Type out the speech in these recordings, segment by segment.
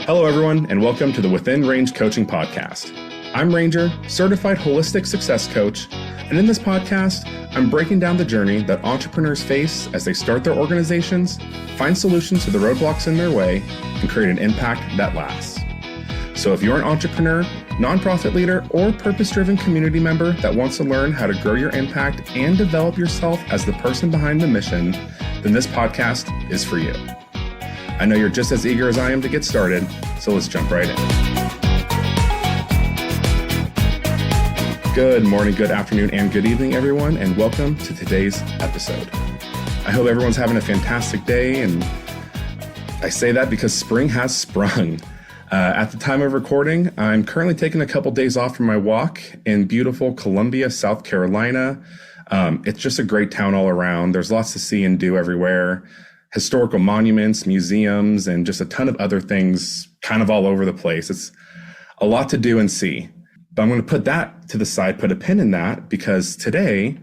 Hello, everyone, and welcome to the Within Range Coaching Podcast. I'm Ranger, certified holistic success coach, and in this podcast, I'm breaking down the journey that entrepreneurs face as they start their organizations, find solutions to the roadblocks in their way, and create an impact that lasts. So if you're an entrepreneur, nonprofit leader, or purpose-driven community member that wants to learn how to grow your impact and develop yourself as the person behind the mission, then this podcast is for you. I know you're just as eager as I am to get started, so let's jump right in. Good morning, good afternoon, and good evening, everyone, and welcome to today's episode. I hope everyone's having a fantastic day, and I say that because spring has sprung. At the time of recording, I'm currently taking a couple days off from my walk in beautiful Columbia, South Carolina. It's just a great town all around. There's lots to see and do everywhere. Historical monuments, museums, and just a ton of other things kind of all over the place. It's a lot to do and see. But I'm going to put that to the side, put a pin in that, because today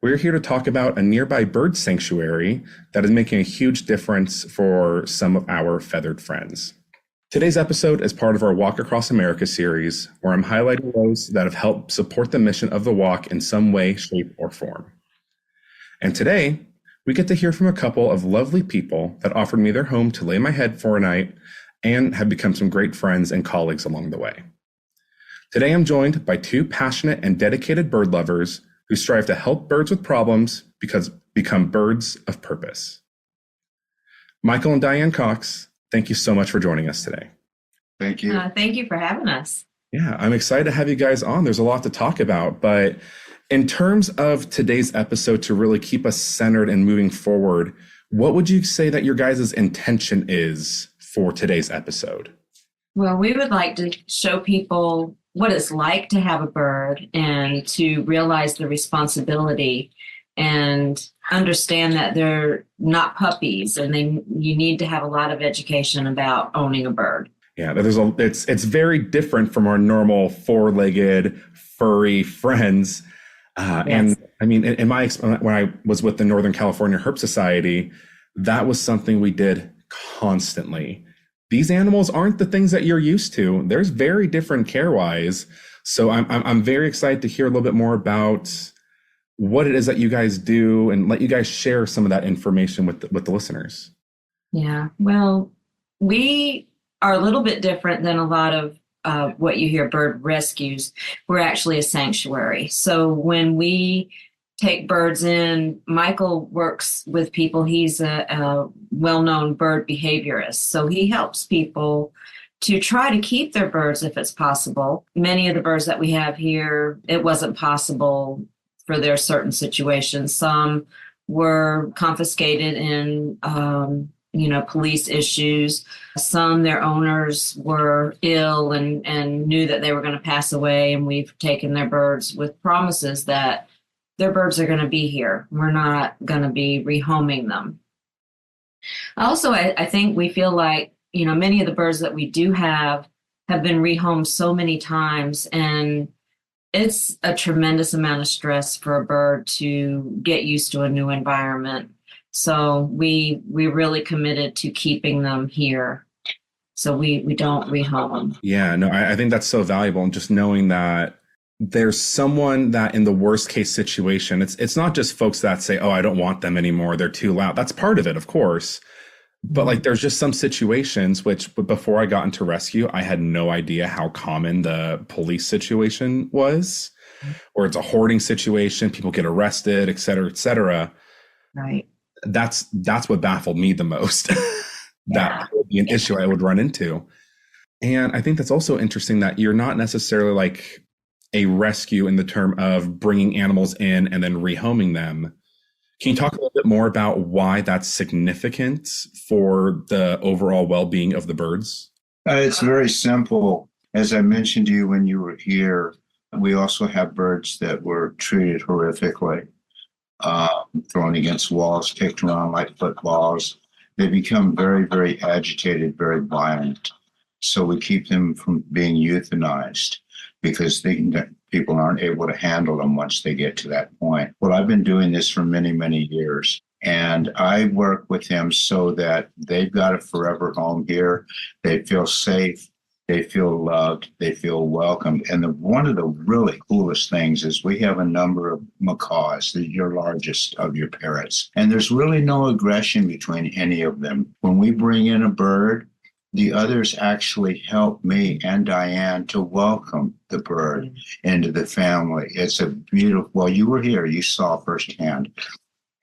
we're here to talk about a nearby bird sanctuary that is making a huge difference for some of our feathered friends. Today's episode is part of our Walk Across America series, where I'm highlighting those that have helped support the mission of the walk in some way, shape, or form. And today, we get to hear from a couple of lovely people that offered me their home to lay my head for a night and have become some great friends and colleagues along the way. Today, I'm joined by two passionate and dedicated bird lovers who strive to help birds with problems become birds of purpose. Michael and Dianne Cox, thank you so much for joining us today. Thank you. Thank you for having us. Yeah, I'm excited to have you guys on. There's a lot to talk about, but in terms of today's episode, to really keep us centered and moving forward, what would you say that your guys' intention is for today's episode? Well, we would like to show people what it's like to have a bird and to realize the responsibility and understand that they're not puppies and you need to have a lot of education about owning a bird. Yeah, it's very different from our normal four-legged, furry friends. Yes. And I mean, in my when I was with the Northern California Herp Society, that was something we did constantly. These animals aren't the things that you're used to. There's very different care-wise. So I'm very excited to hear a little bit more about what it is that you guys do and let you guys share some of that information with the listeners. Yeah, well, we are a little bit different than a lot of what you hear bird rescues. We're actually a sanctuary. So when we take birds in, Michael works with people. He's a well-known bird behaviorist. So he helps people to try to keep their birds if it's possible. Many of the birds that we have here, it wasn't possible for their certain situations. Some were confiscated in police issues. Some, their owners were ill and knew that they were going to pass away, and we've taken their birds with promises that their birds are going to be here. We're not going to be rehoming them. Also, I think we feel like, many of the birds that we do have been rehomed so many times, and it's a tremendous amount of stress for a bird to get used to a new environment. So we're really committed to keeping them here. So we don't rehome them. Yeah, no, I think that's so valuable. And just knowing that there's someone that in the worst case situation, it's not just folks that say, oh, I don't want them anymore, they're too loud. That's part of it, of course. But like, there's just some situations which before I got into rescue, I had no idea how common the police situation was, or it's a hoarding situation, people get arrested, et cetera, et cetera. Right. That's what baffled me the most. That would be an issue I would run into. And I think that's also interesting that you're not necessarily like a rescue in the term of bringing animals in and then rehoming them. Can you talk a little bit more about why that's significant for the overall well-being of the birds? It's very simple. As I mentioned to you when you were here, we also have birds that were treated horrifically, thrown against walls, kicked around like footballs. They become very, very agitated, very violent. So we keep them from being euthanized because people aren't able to handle them once they get to that point. Well, I've been doing this for many, many years, And I work with them so that they've got a forever home here. They feel safe. They feel loved. They feel welcomed. And one of the really coolest things is we have a number of macaws, your largest of your parrots. And there's really no aggression between any of them. When we bring in a bird, the others actually help me and Dianne to welcome the bird into the family. It's a beautiful, well, you were here, you saw firsthand.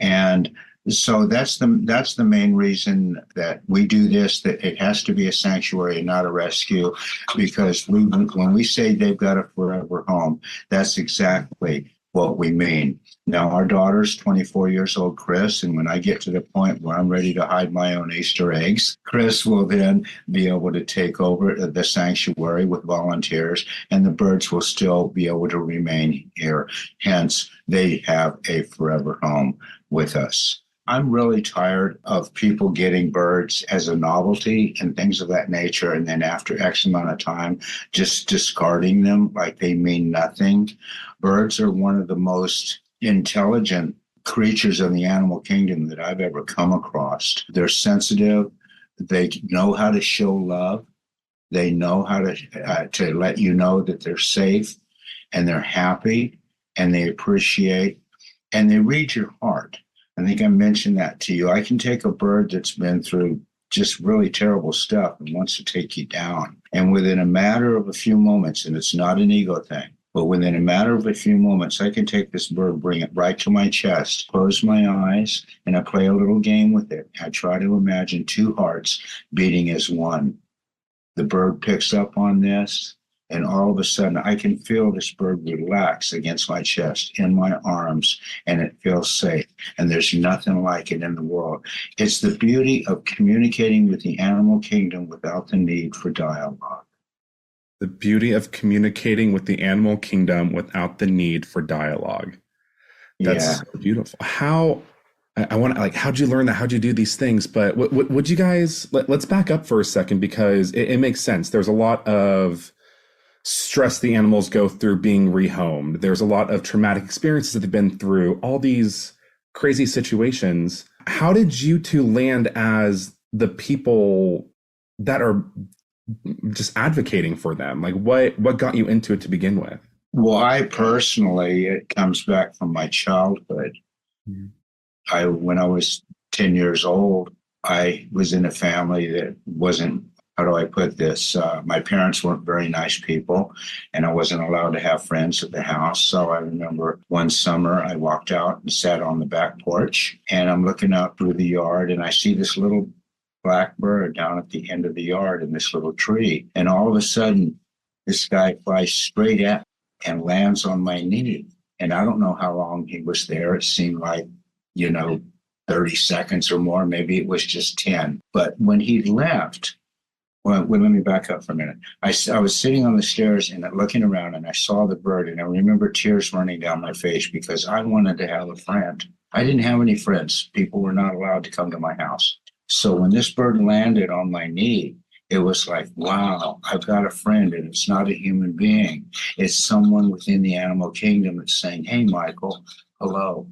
And so that's the main reason that we do this, that it has to be a sanctuary and not a rescue, because when we say they've got a forever home, that's exactly what we mean. Now, our daughter's 24 years old, Chris, and when I get to the point where I'm ready to hide my own Easter eggs, Chris will then be able to take over the sanctuary with volunteers, and the birds will still be able to remain here. Hence, they have a forever home with us. I'm really tired of people getting birds as a novelty and things of that nature, and then after X amount of time, just discarding them like they mean nothing. Birds are one of the most intelligent creatures in the animal kingdom that I've ever come across. They're sensitive. They know how to show love. They know how to let you know that they're safe and they're happy and they appreciate and they read your heart. I think I mentioned that to you. I can take a bird that's been through just really terrible stuff and wants to take you down. And within a matter of a few moments, and it's not an ego thing, but within a matter of a few moments, I can take this bird, bring it right to my chest, close my eyes, and I play a little game with it. I try to imagine two hearts beating as one. The bird picks up on this, and all of a sudden, I can feel this bird relax against my chest, in my arms, and it feels safe. And there's nothing like it in the world. It's the beauty of communicating with the animal kingdom without the need for dialogue. The beauty of communicating with the animal kingdom without the need for dialogue. That's so beautiful. I want to, like, how'd you learn that? How'd you do these things? But would you guys, let's back up for a second, because it makes sense. There's a lot of stress the animals go through being rehomed. There's a lot of traumatic experiences that they've been through, all these crazy situations. How did you two land as the people that are just advocating for them? Like, what got you into it to begin with? Well, I personally, it comes back from my childhood. When I was 10 years old, I was in a family that wasn't, how do I put this? My parents weren't very nice people, and I wasn't allowed to have friends at the house. So I remember one summer I walked out and sat on the back porch, and I'm looking out through the yard, and I see this little black bird down at the end of the yard in this little tree. And all of a sudden, this guy flies straight at me and lands on my knee. And I don't know how long he was there. It seemed like, 30 seconds or more. Maybe it was just 10. But when he left, well, let me back up for a minute. I was sitting on the stairs and looking around, and I saw the bird, and I remember tears running down my face because I wanted to have a friend. I didn't have any friends. People were not allowed to come to my house. So when this bird landed on my knee, it was like, wow, I've got a friend, and it's not a human being. It's someone within the animal kingdom that's saying, hey, Michael, hello.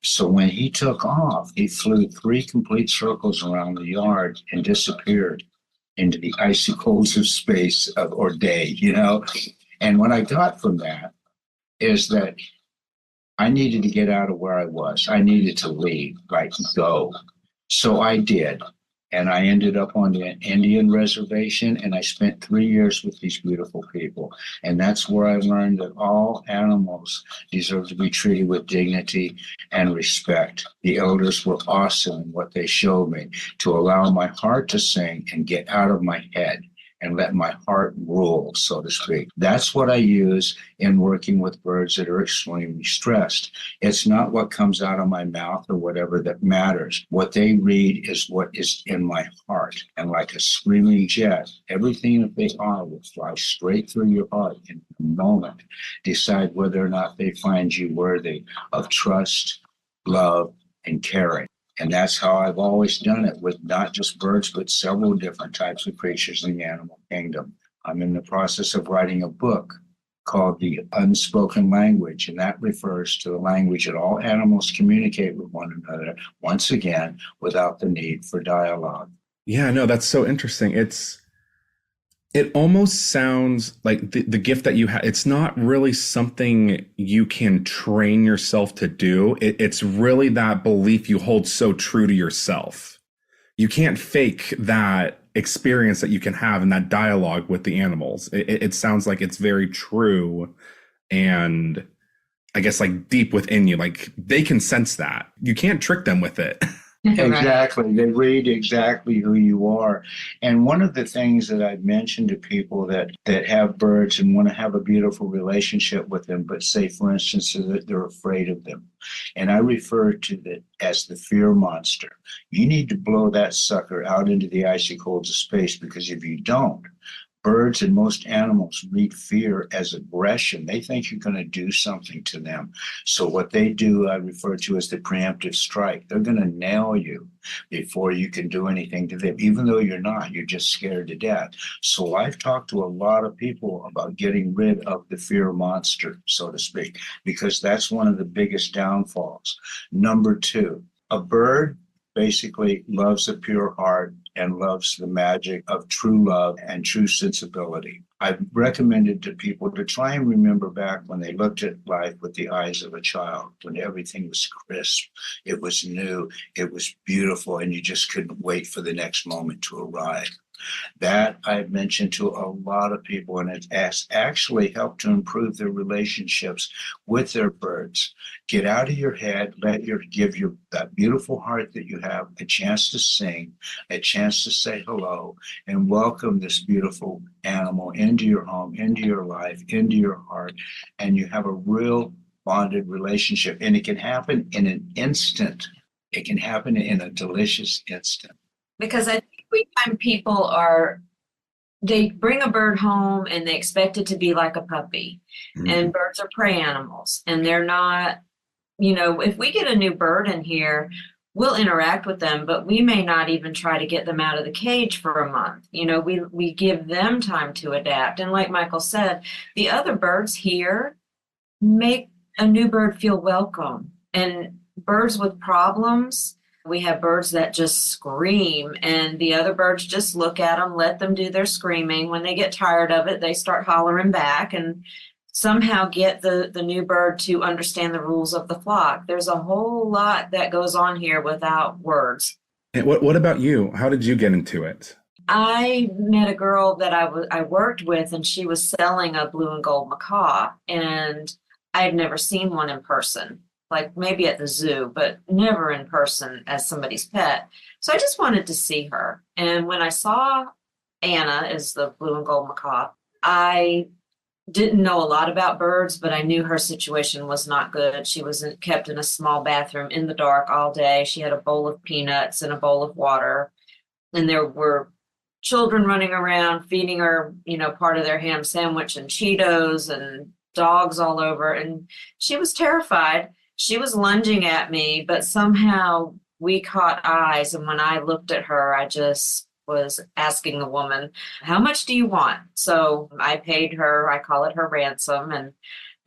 So when he took off, he flew 3 complete circles around the yard and disappeared into the icy colds of space or day, And what I got from that is that I needed to get out of where I was. I needed to leave, go. So I did. And I ended up on the Indian reservation, and I spent 3 years with these beautiful people. And that's where I learned that all animals deserve to be treated with dignity and respect. The elders were awesome in what they showed me, to allow my heart to sing and get out of my head and let my heart rule, so to speak. That's what I use in working with birds that are extremely stressed. It's not what comes out of my mouth or whatever that matters. What they read is what is in my heart. And like a screaming jet, everything that they are will fly straight through your heart in a moment. Decide whether or not they find you worthy of trust, love, and caring. And that's how I've always done it with not just birds, but several different types of creatures in the animal kingdom. I'm in the process of writing a book called the unspoken language, and that refers to the language that all animals communicate with one another, once again, without the need for dialogue. Yeah, no, that's so interesting. It almost sounds like the gift that you have, it's not really something you can train yourself to do. It's really that belief you hold so true to yourself. You can't fake that experience that you can have in that dialogue with the animals. It sounds like it's very true, and I guess like deep within you, like they can sense that. You can't trick them with it. Exactly. They read exactly who you are. And one of the things that I've mentioned to people that have birds and want to have a beautiful relationship with them, but say, for instance, that they're afraid of them. And I refer to that as the fear monster. You need to blow that sucker out into the icy colds of space, because if you don't, birds and most animals read fear as aggression. They think you're going to do something to them. So what they do, I refer to as the preemptive strike. They're going to nail you before you can do anything to them, even though you're not. You're just scared to death. So I've talked to a lot of people about getting rid of the fear monster, so to speak, because that's one of the biggest downfalls. Number two, a bird basically loves a pure heart and loves the magic of true love and true sensibility. I've recommended to people to try and remember back when they looked at life with the eyes of a child, when everything was crisp, it was new, it was beautiful, and you just couldn't wait for the next moment to arrive. That I've mentioned to a lot of people, and it has actually helped to improve their relationships with their birds. Get out of your head, give your that beautiful heart that you have a chance to sing, a chance to say hello, and welcome this beautiful animal into your home, into your life, into your heart, and you have a real bonded relationship. And it can happen in an instant. It can happen in a delicious instant. Because I think we find they bring a bird home and they expect it to be like a puppy. Mm-hmm. And birds are prey animals, and they're not, if we get a new bird in here, we'll interact with them, but we may not even try to get them out of the cage for a month. We give them time to adapt. And like Michael said, the other birds here make a new bird feel welcome. And birds with problems, we have birds that just scream, and the other birds just look at them, let them do their screaming. When they get tired of it, they start hollering back and somehow get the new bird to understand the rules of the flock. There's a whole lot that goes on here without words. And what about you? How did you get into it? I met a girl that I worked with, and she was selling a Blue and Gold Macaw, and I had never seen one in person. Like maybe at the zoo, but never in person as somebody's pet. So I just wanted to see her. And when I saw Anna as the Blue and Gold Macaw, I didn't know a lot about birds, but I knew her situation was not good. She was kept in a small bathroom in the dark all day. She had a bowl of peanuts and a bowl of water. And there were children running around feeding her, part of their ham sandwich and Cheetos, and dogs all over. And she was terrified. She was lunging at me, but somehow we caught eyes. And when I looked at her, I just was asking the woman, how much do you want? So I paid her, I call it her ransom. And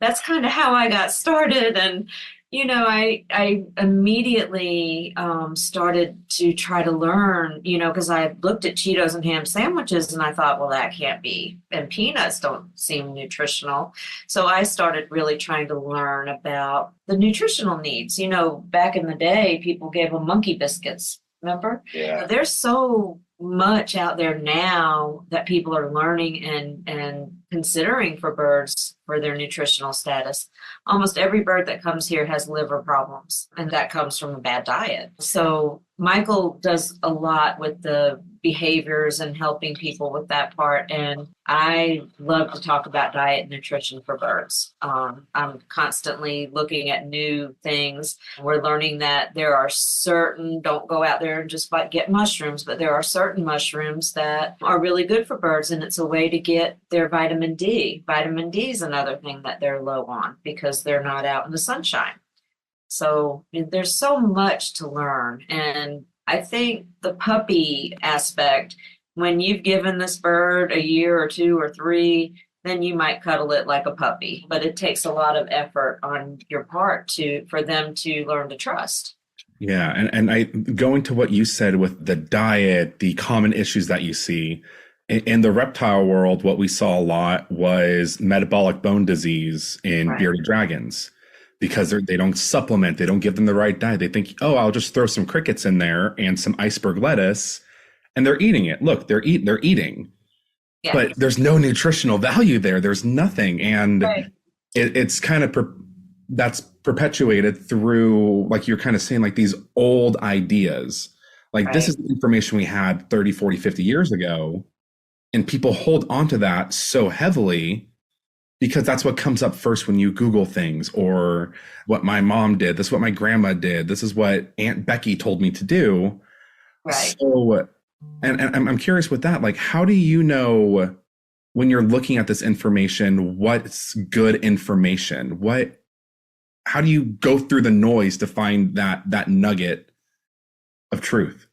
that's kind of how I got started. And, I immediately started to try to learn, because I looked at Cheetos and ham sandwiches and I thought, well, that can't be. And peanuts don't seem nutritional. So I started really trying to learn about the nutritional needs. Back in the day, people gave them monkey biscuits. Remember? Yeah. There's so much out there now that people are learning and considering for birds for their nutritional status. Almost every bird that comes here has liver problems, and that comes from a bad diet. So Michael does a lot with the behaviors and helping people with that part. And I love to talk about diet and nutrition for birds. I'm constantly looking at new things. We're learning that there are don't go out there and just get mushrooms, but there are certain mushrooms that are really good for birds. And it's a way to get their vitamin D. Vitamin D is another thing that they're low on because they're not out in the sunshine. So there's so much to learn. And I think the puppy aspect, when you've given this bird a year or 2 or 3, then you might cuddle it like a puppy. But it takes a lot of effort on your part for them to learn to trust. Yeah, and I going to what you said with the diet, the common issues that you see in the reptile world, what we saw a lot was metabolic bone disease in Right. bearded dragons because they don't supplement, they don't give them the right diet. They think, oh, I'll just throw some crickets in there and some iceberg lettuce, and they're eating it. Look, they're eating, Yeah. but there's no nutritional value there. There's nothing, and Right. it's kind of that's perpetuated through, like you're kind of saying, like these old ideas. Like this Right. is the information we had 30, 40, 50 years ago. And people hold onto that so heavily because that's what comes up first when you Google things, or what my mom did. This is what my grandma did. This is what Aunt Becky told me to do. Right. So, and I'm curious with that, like, how do you know when you're looking at this information, what's good information? How do you go through the noise to find that nugget of truth?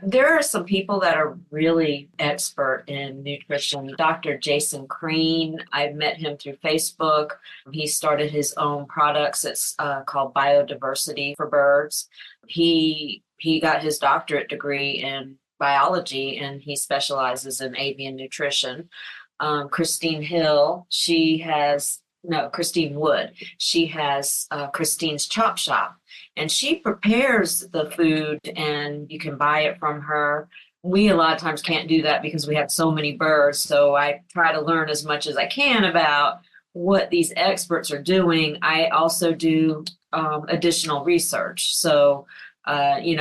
There are some people that are really expert in nutrition. Dr. Jason Crean, I've met him through Facebook. He started his own products. It's called Biodiversity for Birds. He got his doctorate degree in biology, and he specializes in avian nutrition. Christine Wood. She has Christine's Chop Shop, and she prepares the food and you can buy it from her. We a lot of times can't do that because we have so many birds. So I try to learn as much as I can about what these experts are doing. I also do additional research. So,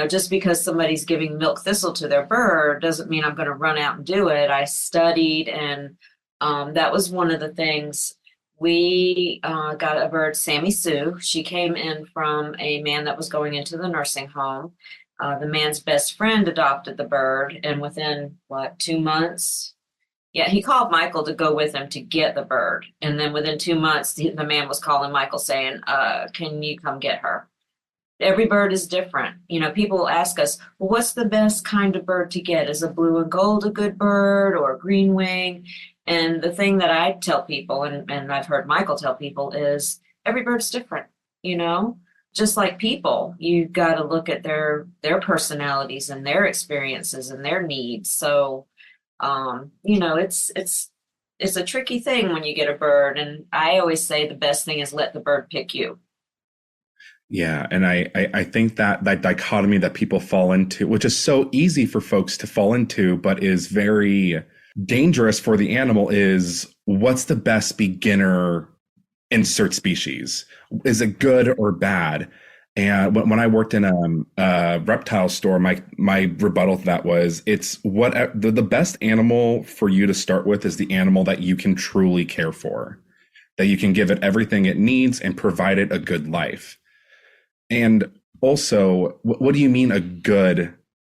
just because somebody's giving milk thistle to their bird doesn't mean I'm going to run out and do it. I studied, and that was one of the things. We got a bird, Sammy Sue. She came in from a man that was going into the nursing home. The man's best friend adopted the bird, and within 2 months, he called Michael to go with him to get the bird. And then within 2 months, the man was calling Michael saying, can you come get her? Every bird is different. People ask us, well, what's the best kind of bird to get? Is a blue and gold a good bird, or a green wing? And the thing that I tell people, and I've heard Michael tell people, is every bird's different, just like people. You've got to look at their personalities and their experiences and their needs. So, it's a tricky thing when you get a bird. And I always say the best thing is let the bird pick you. Yeah. And I think that dichotomy that people fall into, which is so easy for folks to fall into, but is very dangerous for the animal, is what's the best beginner insert species? Is it good or bad? And when I worked in a reptile store, my rebuttal to that was, it's the best animal for you to start with is the animal that you can truly care for, that you can give it everything it needs and provide it a good life. And also, what do you mean a good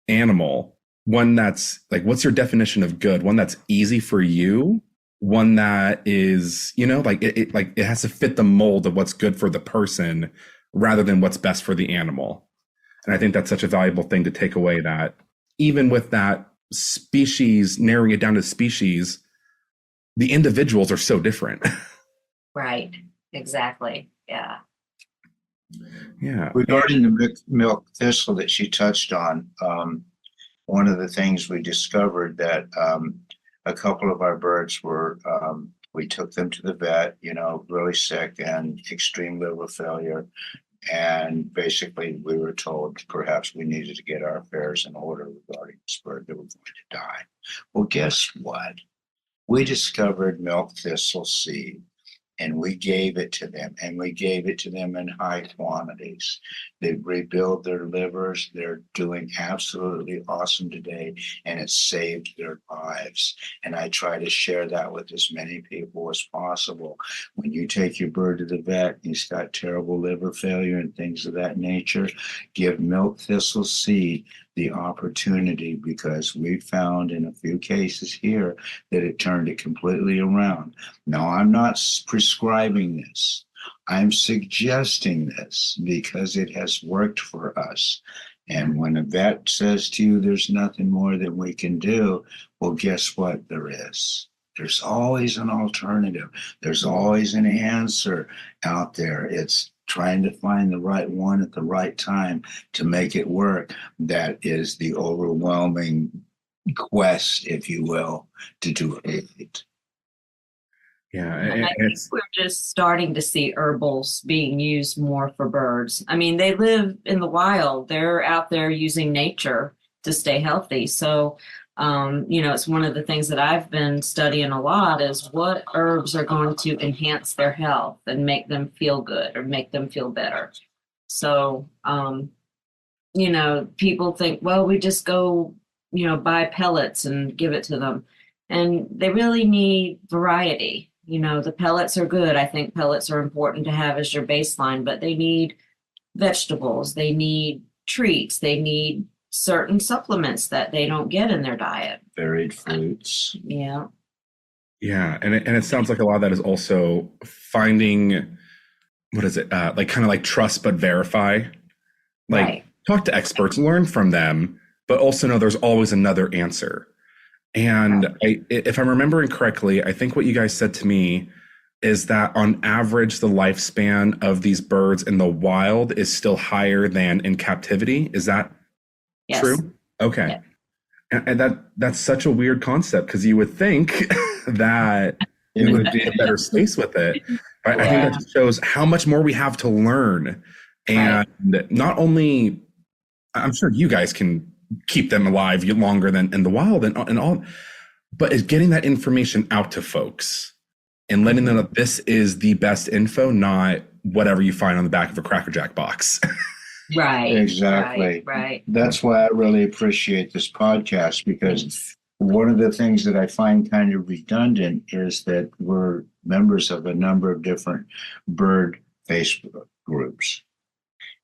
animal? One that's like, what's your definition of good? One that's easy for you, one that is, it has to fit the mold of what's good for the person rather than what's best for the animal. And I think that's such a valuable thing to take away, that even with that species, narrowing it down to species, the individuals are so different. Right. Exactly. Yeah. Yeah. Regarding the milk thistle that she touched on, one of the things we discovered that a couple of our birds were, we took them to the vet, really sick and extreme liver failure. And basically we were told perhaps we needed to get our affairs in order regarding this bird that was going to die. Well, guess what? We discovered milk thistle seed. And we gave it to them, and we gave it to them in high quantities. They rebuild their livers. They're doing absolutely awesome today, and it saved their lives. And I try to share that with as many people as possible. When you take your bird to the vet, he's got terrible liver failure and things of that nature, give milk thistle seed the opportunity, because we found in a few cases here that it turned it completely around. Now, I'm not prescribing this. I'm suggesting this because it has worked for us. And when a vet says to you, there's nothing more that we can do, well, guess what? There is. There's always an alternative. There's always an answer out there. It's trying to find the right one at the right time to make it work. That is the overwhelming quest, if you will, to do it right. Yeah, And I think we're just starting to see herbals being used more for birds. I mean, they live in the wild. They're out there using nature to stay healthy. So, it's one of the things that I've been studying a lot is what herbs are going to enhance their health and make them feel good or make them feel better. So, people think, well, we just go, buy pellets and give it to them. And they really need variety. The pellets are good. I think pellets are important to have as your baseline, but they need vegetables. They need treats. They need certain supplements that they don't get in their diet. Varied fruits. Yeah. Yeah. And it sounds like a lot of that is also finding, what is it? Like trust, but verify. Like Right. Talk to experts, learn from them, but also know there's always another answer. And if I'm remembering correctly, I think what you guys said to me is that on average, the lifespan of these birds in the wild is still higher than in captivity. Is that Yes. true? Okay. Yeah. And that's such a weird concept because you would think that It we would would be be a better space with it. But I think that just shows how much more we have to learn. And not only, I'm sure you guys can keep them alive longer than in the wild and all, but is getting that information out to folks and letting them know this is the best info, not whatever you find on the back of a Cracker Jack box. Right. Exactly. Right. That's why I really appreciate this podcast, because one of the things that I find kind of redundant is that we're members of a number of different bird Facebook groups.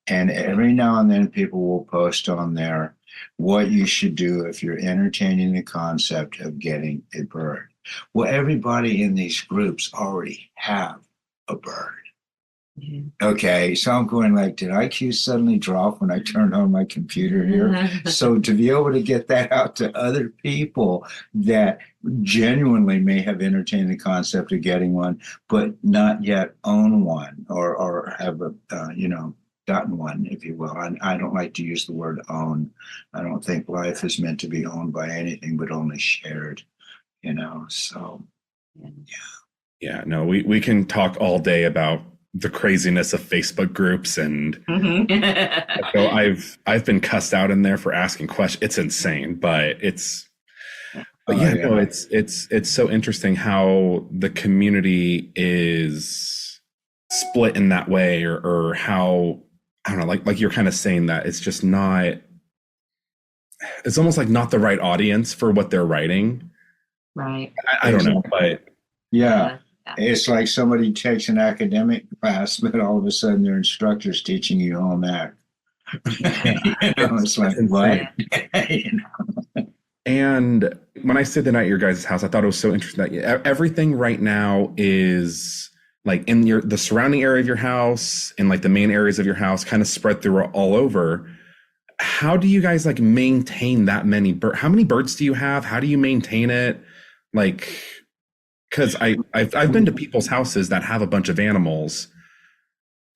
And every now and then people will post on there what you should do if you're entertaining the concept of getting a bird. Well, everybody in these groups already have a bird. Mm-hmm. Okay, so I'm going like, did IQ suddenly drop when I turned on my computer here? So to be able to get that out to other people that genuinely may have entertained the concept of getting one, but not yet own one or have gotten one, if you will. I don't like to use the word own. I don't think life is meant to be owned by anything but only shared, so Yeah, no, we can talk all day about the craziness of Facebook groups, and so I've been cussed out in there for asking questions. It's insane, but it's so interesting how the community is split in that way, or how, I don't know, like you're kind of saying that it's just not, it's almost like not the right audience for what they're writing. Right. I don't know, but yeah. It's like somebody takes an academic class, but all of a sudden their instructor's teaching you home ec. It's like, what? And when I stayed the night at your guys' house, I thought it was so interesting that everything right now is like in the surrounding area of your house and like the main areas of your house kind of spread through all over. How do you guys like maintain that many birds? How many birds do you have? How do you maintain it? Like, because I've been to people's houses that have a bunch of animals,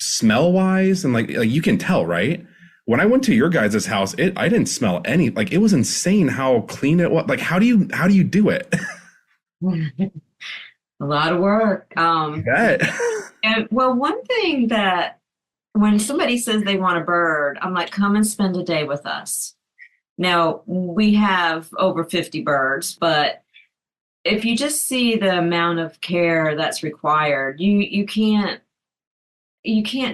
smell wise, and like you can tell, right? When I went to your guys' house, I didn't smell any. Like, it was insane how clean it was. Like, how do you do it? A lot of work. Well, one thing that when somebody says they want a bird, I'm like, come and spend a day with us. Now, we have over 50 birds, but if you just see the amount of care that's required, you can't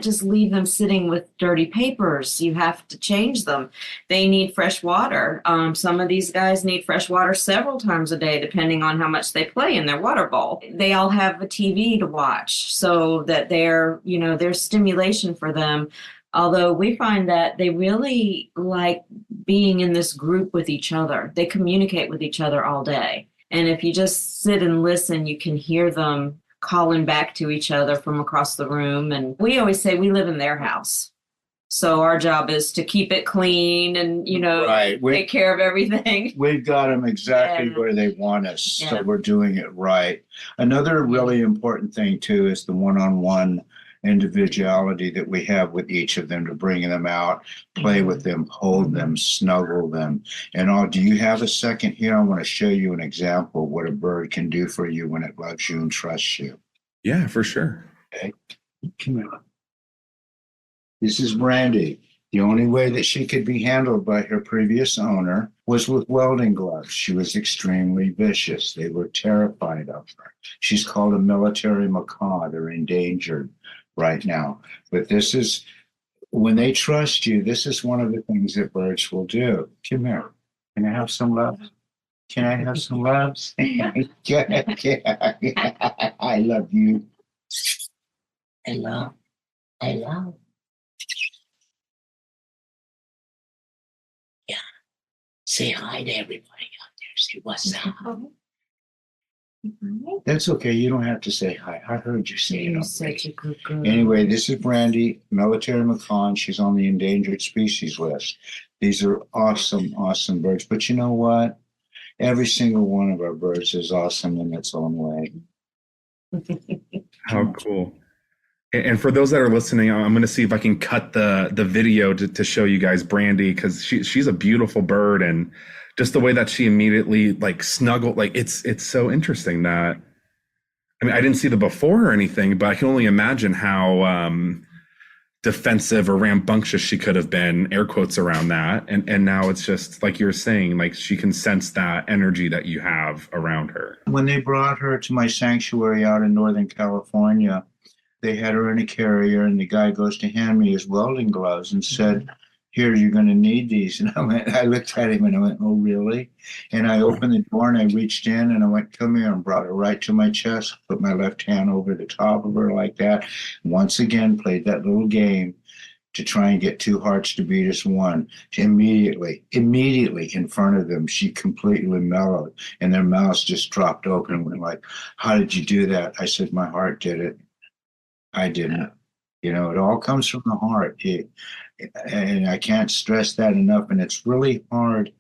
just leave them sitting with dirty papers. You have to change them. They need fresh water. Some of these guys need fresh water several times a day, depending on how much they play in their water bowl. They all have a TV to watch so that there's stimulation for them. Although we find that they really like being in this group with each other. They communicate with each other all day. And if you just sit and listen, you can hear them calling back to each other from across the room. And we always say we live in their house. So our job is to keep it clean and, Right. take care of everything. We've got them exactly Yeah. where they want us, so Yeah. we're doing it right. Another really important thing too is the one-on-one individuality that we have with each of them, to bring them out, play with them, hold them, snuggle them, and all. Do you have a second here? I want to show you an example of what a bird can do for you when it loves you and trusts you. Yeah, for sure. Okay, come here. This is Brandy. The only way that she could be handled by her previous owner was with welding gloves. She was extremely vicious. They were terrified of her. She's called a military macaw. They're endangered right now. But this is, when they trust you, this is one of the things that birds will do. Come here. Can I have some love? Can I have some loves? I love you. I love. I love. Yeah. Say hi to everybody out there. Say what's up. That's okay. You don't have to say hi. I heard you say it. Such a good girl. Anyway, this is Brandy, military macaw. She's on the endangered species list. These are awesome, awesome birds. But you know what? Every single one of our birds is awesome in its own way. How cool. And for those that are listening, I'm going to see if I can cut the video to show you guys Brandy, because she's a beautiful bird, and just the way that she immediately like snuggled, like it's so interesting that, I mean, I didn't see the before or anything, but I can only imagine how defensive or rambunctious she could have been, air quotes around that. And now it's just like you're saying, like she can sense that energy that you have around her. When they brought her to my sanctuary out in Northern California, they had her in a carrier, and the guy goes to hand me his welding gloves and said, "Here, you're going to need these." And I looked at him and I went, "Oh, really?" And I opened the door and I reached in and I went, "Come here," and brought her right to my chest, put my left hand over the top of her like that. Once again, played that little game to try and get two hearts to beat as one. Immediately in front of them, she completely mellowed, and their mouths just dropped open and went like, "How did you do that?" I said, "My heart did it. I didn't." It all comes from the heart. And I can't stress that enough. And it's really hard.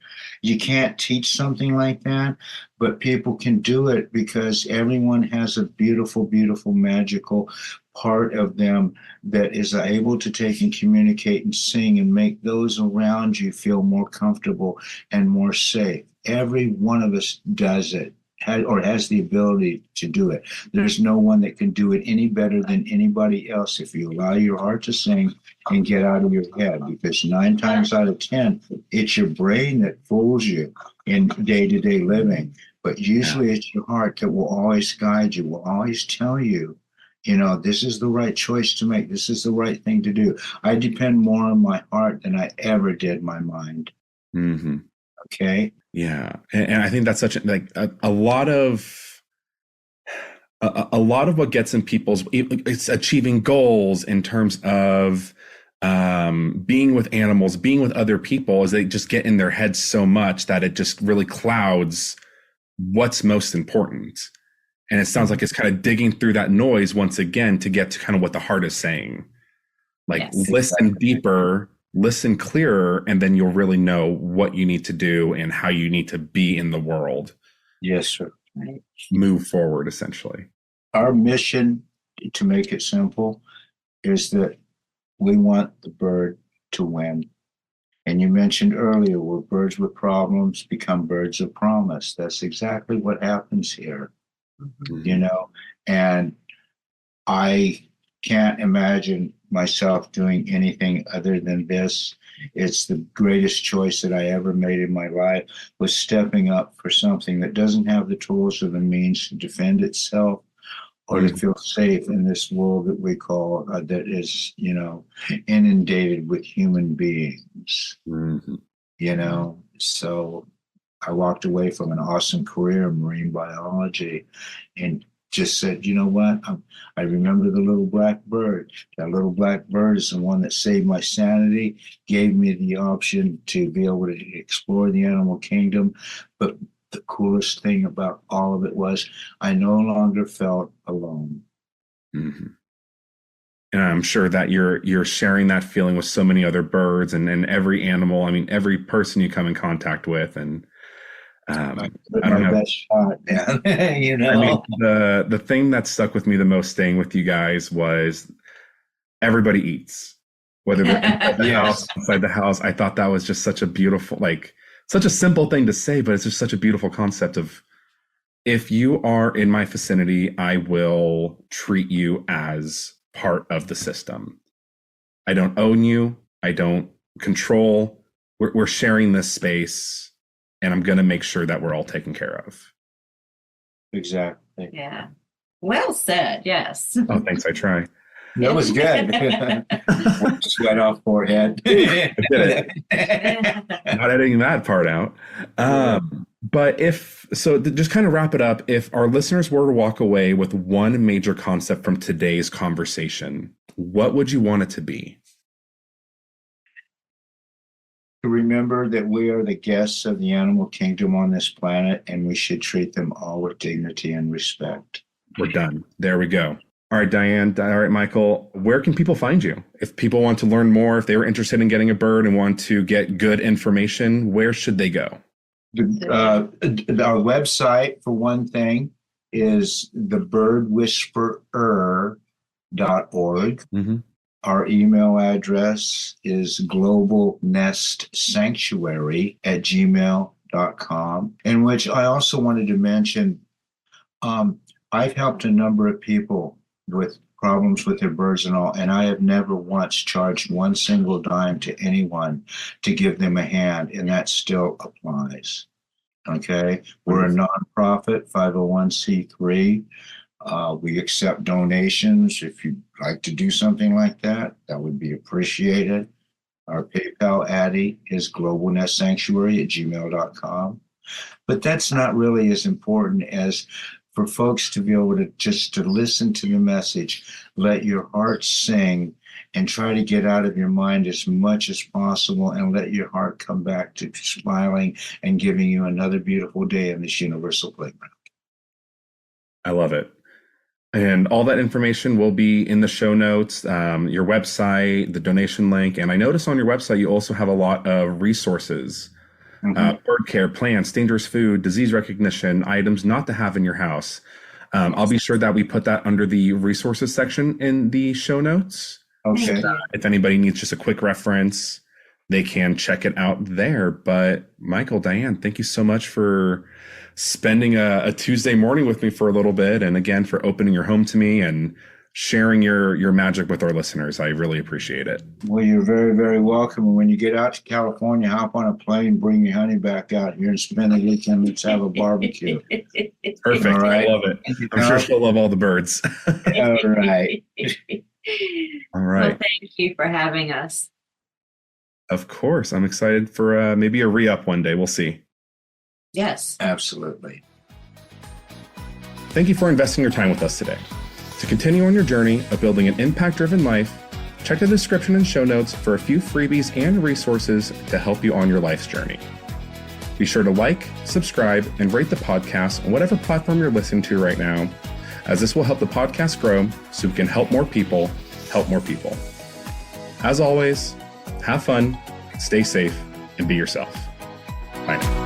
You can't teach something like that, but people can do it because everyone has a beautiful, beautiful, magical part of them that is able to take and communicate and sing and make those around you feel more comfortable and more safe. Every one of us does it. Has the ability to do it. There's no one that can do it any better than anybody else if you allow your heart to sing and get out of your head, because 9 times out of 10, it's your brain that fools you in day-to-day living. But usually it's your heart that will always guide you, will always tell you, this is the right choice to make. This is the right thing to do. I depend more on my heart than I ever did my mind. Mm-hmm. Okay. Yeah, and I think that's such a lot of what gets in people's, it's achieving goals in terms of being with animals, being with other people, is they just get in their heads so much that it just really clouds what's most important. And it sounds like it's kind of digging through that noise once again to get to kind of what the heart is saying. Like, Yes, listen exactly. deeper, listen clearer, and then you'll really know what you need to do and how you need to be in the world. Yes, sir. Right. Move forward, essentially. Our mission, to make it simple, is that we want the bird to win. And you mentioned earlier, where birds with problems become birds of promise. That's exactly what happens here, Mm-hmm. And I can't imagine myself doing anything other than this. It's the greatest choice that I ever made in my life, was stepping up for something that doesn't have the tools or the means to defend itself or to feel safe in this world that we call, that is, inundated with human beings. Mm-hmm. So I walked away from an awesome career in marine biology and just said, you know what? I remember the little black bird. That little black bird is the one that saved my sanity, gave me the option to be able to explore the animal kingdom. But the coolest thing about all of it was I no longer felt alone. Mm-hmm. And I'm sure that you're sharing that feeling with so many other birds and every animal. I mean, every person you come in contact with. And I don't know. Best shot, man. You know, I mean, the thing that stuck with me the most staying with you guys was everybody eats, whether they're inside the house, outside the house. I thought that was just such a beautiful, like, such a simple thing to say, but it's just such a beautiful concept of, if you are in my vicinity, I will treat you as part of the system. I don't own you. I don't control. We're sharing this space, and I'm going to make sure that we're all taken care of. Exactly. Yeah. Well said. Yes. Oh, thanks. I try. That was good. Sweat off forehead. I did it. Not editing that part out. But just kind of wrap it up, if our listeners were to walk away with one major concept from today's conversation, what would you want it to be? To remember that we are the guests of the animal kingdom on this planet, and we should treat them all with dignity and respect. We're done. There we go. All right, Dianne. All right, Michael, where can people find you? If people want to learn more, if they were interested in getting a bird and want to get good information, where should they go? Our website, for one thing, is thebirdwhisperer.org. Mm-hmm. Our email address is globalnestsanctuary@gmail.com, in which I also wanted to mention, I've helped a number of people with problems with their birds and all, and I have never once charged one single dime to anyone to give them a hand, and that still applies. Okay? We're a nonprofit, 501c3. We accept donations. If you'd like to do something like that, that would be appreciated. Our PayPal addy is globalnestsanctuary@gmail.com. But that's not really as important as for folks to be able to just to listen to the message, let your heart sing, and try to get out of your mind as much as possible, and let your heart come back to smiling and giving you another beautiful day in this universal playground. I love it. And all that information will be in the show notes, your website, the donation link. And I noticed on your website, you also have a lot of resources. Bird care, plants, dangerous food, disease recognition, items not to have in your house. I'll be sure that we put that under the resources section in the show notes. Okay. If anybody needs just a quick reference, they can check it out there. But Michael, Dianne, thank you so much for spending a Tuesday morning with me for a little bit. And again, for opening your home to me and sharing your magic with our listeners. I really appreciate it. Well, you're very, very welcome. And when you get out to California, hop on a plane, bring your honey back out here and spend the weekend. Let's have a barbecue. Perfect. All right. I love it. I'm sure she'll love all the birds. All right. All right. Well, thank you for having us. Of course. I'm excited for maybe a re-up one day. We'll see. Yes. Absolutely. Thank you for investing your time with us today. To continue on your journey of building an impact-driven life, check the description and show notes for a few freebies and resources to help you on your life's journey. Be sure to like, subscribe, and rate the podcast on whatever platform you're listening to right now, as this will help the podcast grow so we can help more people help more people. As always, have fun, stay safe, and be yourself. Bye now.